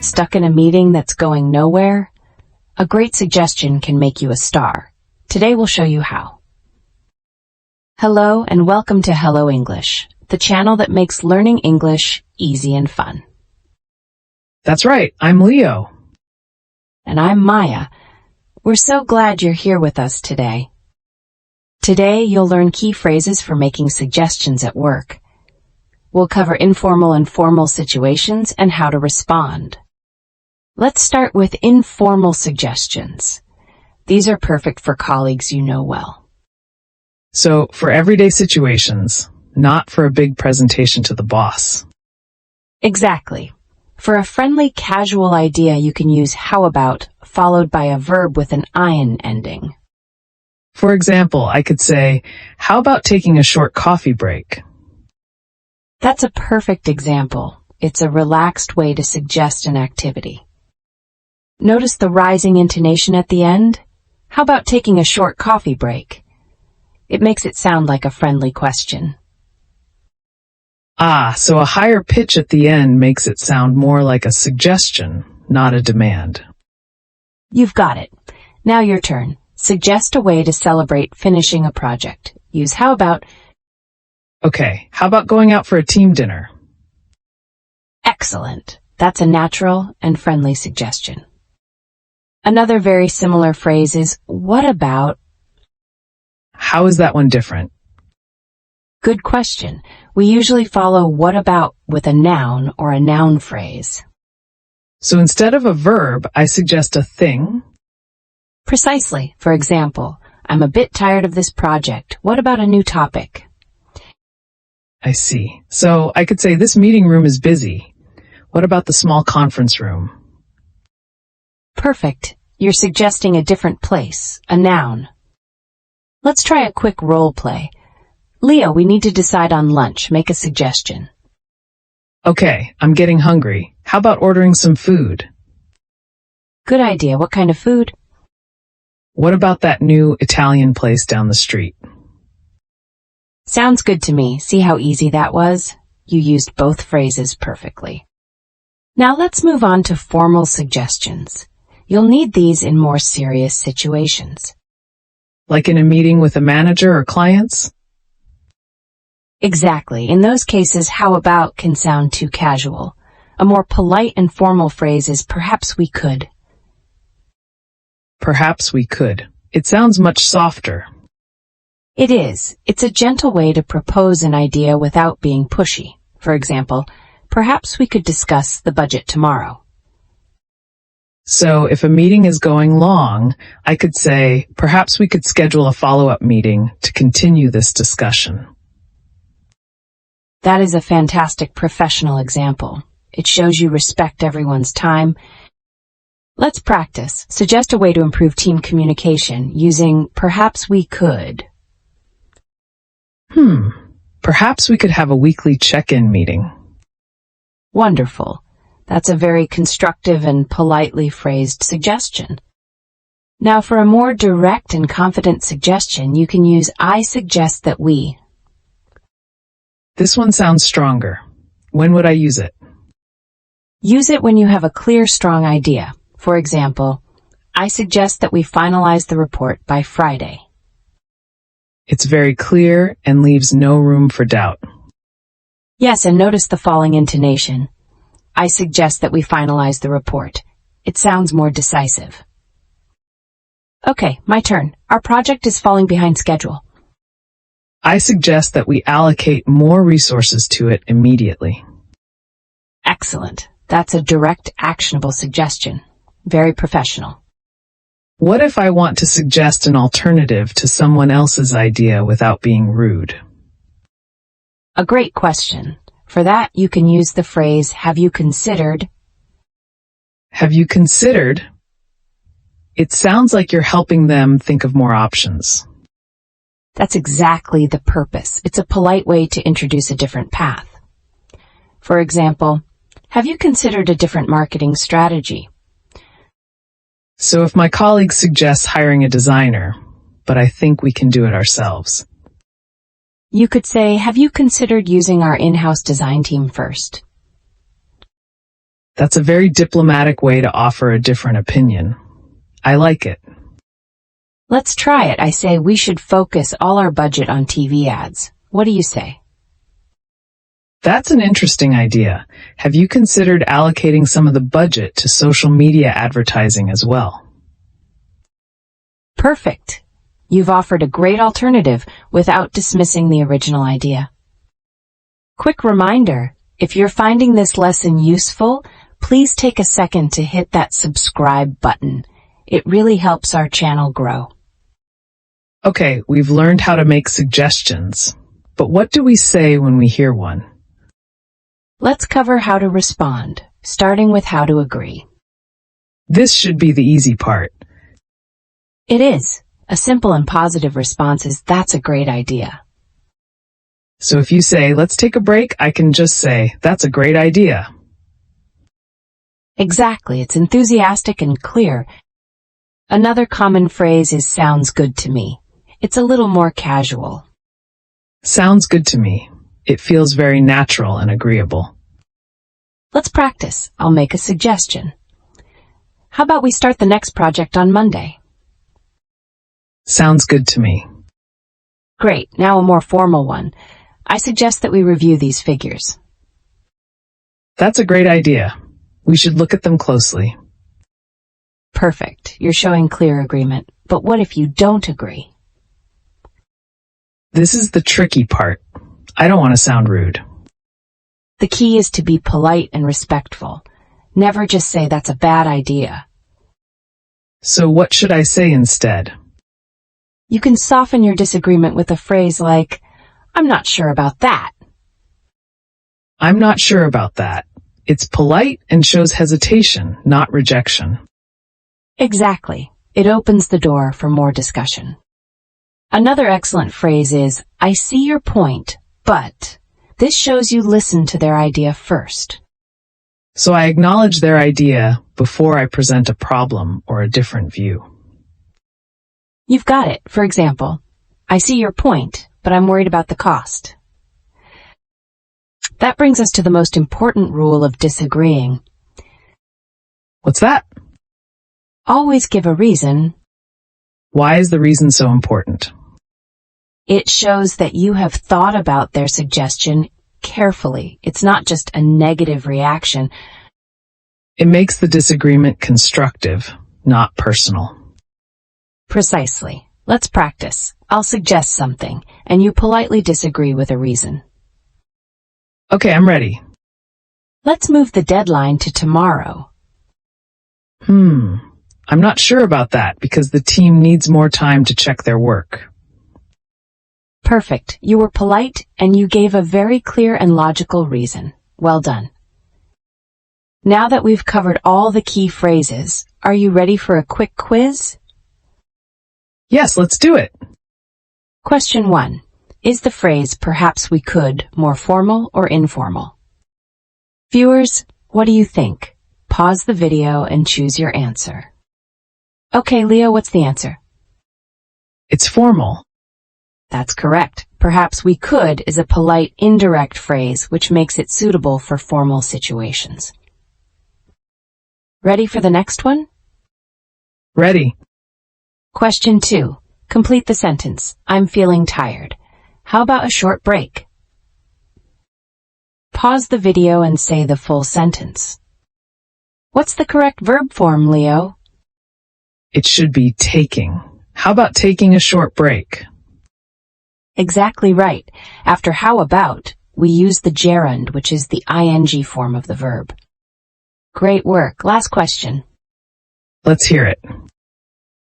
Stuck in a meeting that's going nowhere? A great suggestion can make you a star. Today we'll show you how. Hello and welcome to Hello English, the channel that makes learning English easy and fun. That's right, I'm Leo. And I'm Maya. We're so glad you're here with us today. Today you'll learn key phrases for making suggestions at work. We'll cover informal and formal situations and how to respond. Let's start with informal suggestions. These are perfect for colleagues you know well. So, for everyday situations, not for a big presentation to the boss. Exactly. For a friendly, casual idea, you can use how about, followed by a verb with an -in ending. For example, I could say, how about taking a short coffee break? That's a perfect example. It's a relaxed way to suggest an activity. Notice the rising intonation at the end? How about taking a short coffee break? It makes it sound like a friendly question. So a higher pitch at the end makes it sound more like a suggestion, not a demand. You've got it. Now your turn. Suggest a way to celebrate finishing a project. Use how about. Okay, how about going out for a team dinner? Excellent. That's a natural and friendly suggestion. Another very similar phrase is, what about? How is that one different? Good question. We usually follow what about with a noun or a noun phrase. So instead of a verb, I suggest a thing. Precisely. For example, I'm a bit tired of this project. What about a new topic? I see. So I could say this meeting room is busy. What about the small conference room? Perfect. You're suggesting a different place, a noun. Let's try a quick role play. Leo, we need to decide on lunch. Make a suggestion. Okay, I'm getting hungry. How about ordering some food? Good idea. What kind of food? What about that new Italian place down the street? Sounds good to me. See how easy that was? You used both phrases perfectly. Now let's move on to formal suggestions. You'll need these in more serious situations. Like in a meeting with a manager or clients? Exactly. In those cases, how about can sound too casual. A more polite and formal phrase is perhaps we could. Perhaps we could. It sounds much softer. It is. It's a gentle way to propose an idea without being pushy. For example, perhaps we could discuss the budget tomorrow. So if a meeting is going long, I could say, perhaps we could schedule a follow-up meeting to continue this discussion. That is a fantastic professional example. It shows you respect everyone's time. Let's practice. Suggest a way to improve team communication using perhaps we could. Perhaps we could have a weekly check-in meeting. Wonderful. That's a very constructive and politely phrased suggestion. Now for a more direct and confident suggestion, you can use I suggest that we. This one sounds stronger. When would I use it? Use it when you have a clear, strong idea. For example, I suggest that we finalize the report by Friday. It's very clear and leaves no room for doubt. Yes, and notice the falling intonation. I suggest that we finalize the report. It sounds more decisive. Okay, my turn. Our project is falling behind schedule. I suggest that we allocate more resources to it immediately. Excellent. That's a direct, actionable suggestion. Very professional. What if I want to suggest an alternative to someone else's idea without being rude? A great question. For that, you can use the phrase, have you considered? Have you considered? It sounds like you're helping them think of more options. That's exactly the purpose. It's a polite way to introduce a different path. For example, have you considered a different marketing strategy? So if my colleague suggests hiring a designer, but I think we can do it ourselves. You could say, have you considered using our in-house design team first? That's a very diplomatic way to offer a different opinion. I like it. Let's try it. I say we should focus all our budget on TV ads. What do you say? That's an interesting idea. Have you considered allocating some of the budget to social media advertising as well? Perfect. You've offered a great alternative without dismissing the original idea. Quick reminder, if you're finding this lesson useful, please take a second to hit that subscribe button. It really helps our channel grow. Okay, we've learned how to make suggestions, but what do we say when we hear one? Let's cover how to respond, starting with how to agree. This should be the easy part. It is. A simple and positive response is, that's a great idea. So if you say, let's take a break, I can just say, that's a great idea. Exactly. It's enthusiastic and clear. Another common phrase is sounds good to me. It's a little more casual. Sounds good to me. It feels very natural and agreeable. Let's practice. I'll make a suggestion. How about we start the next project on Monday? Sounds good to me. Great. Now a more formal one. I suggest that we review these figures. That's a great idea. We should look at them closely. Perfect. You're showing clear agreement. But what if you don't agree? This is the tricky part. I don't want to sound rude. The key is to be polite and respectful. Never just say that's a bad idea. So what should I say instead? You can soften your disagreement with a phrase like, I'm not sure about that. I'm not sure about that. It's polite and shows hesitation, not rejection. Exactly. It opens the door for more discussion. Another excellent phrase is, I see your point, but this shows you listen to their idea first. So I acknowledge their idea before I present a problem or a different view. You've got it. For example, I see your point, but I'm worried about the cost. That brings us to the most important rule of disagreeing. What's that? Always give a reason. Why is the reason so important? It shows that you have thought about their suggestion carefully. It's not just a negative reaction. It makes the disagreement constructive, not personal. Precisely. Let's practice. I'll suggest something, and you politely disagree with a reason. Okay, I'm ready. Let's move the deadline to tomorrow. I'm not sure about that because the team needs more time to check their work. Perfect. You were polite, and you gave a very clear and logical reason. Well done. Now that we've covered all the key phrases, are you ready for a quick quiz? Yes, let's do it. Question 1. Is the phrase perhaps we could more formal or informal? Viewers, what do you think? Pause the video and choose your answer. Okay, Leo, what's the answer? It's formal. That's correct. Perhaps we could is a polite, indirect phrase which makes it suitable for formal situations. Ready for the next one? Ready. Question 2. Complete the sentence. I'm feeling tired. How about a short break? Pause the video and say the full sentence. What's the correct verb form, Leo? It should be taking. How about taking a short break? Exactly right. After how about, we use the gerund, which is the ing form of the verb. Great work. Last question. Let's hear it.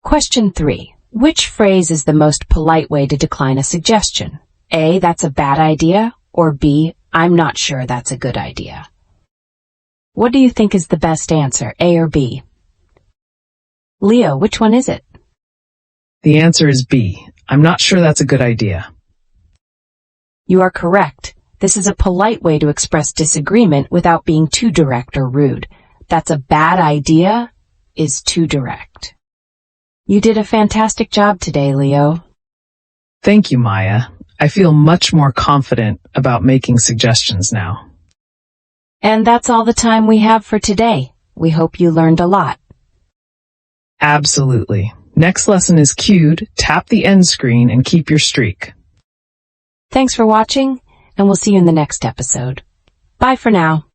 Question 3. Which phrase is the most polite way to decline a suggestion? A, that's a bad idea, or B, I'm not sure that's a good idea. What do you think is the best answer, A or B? Leo, which one is it? The answer is B. I'm not sure that's a good idea. You are correct. This is a polite way to express disagreement without being too direct or rude. That's a bad idea is too direct. You did a fantastic job today, Leo. Thank you, Maya. I feel much more confident about making suggestions now. And that's all the time we have for today. We hope you learned a lot. Absolutely. Next lesson is cued. Tap the end screen and keep your streak. Thanks for watching, and we'll see you in the next episode. Bye for now.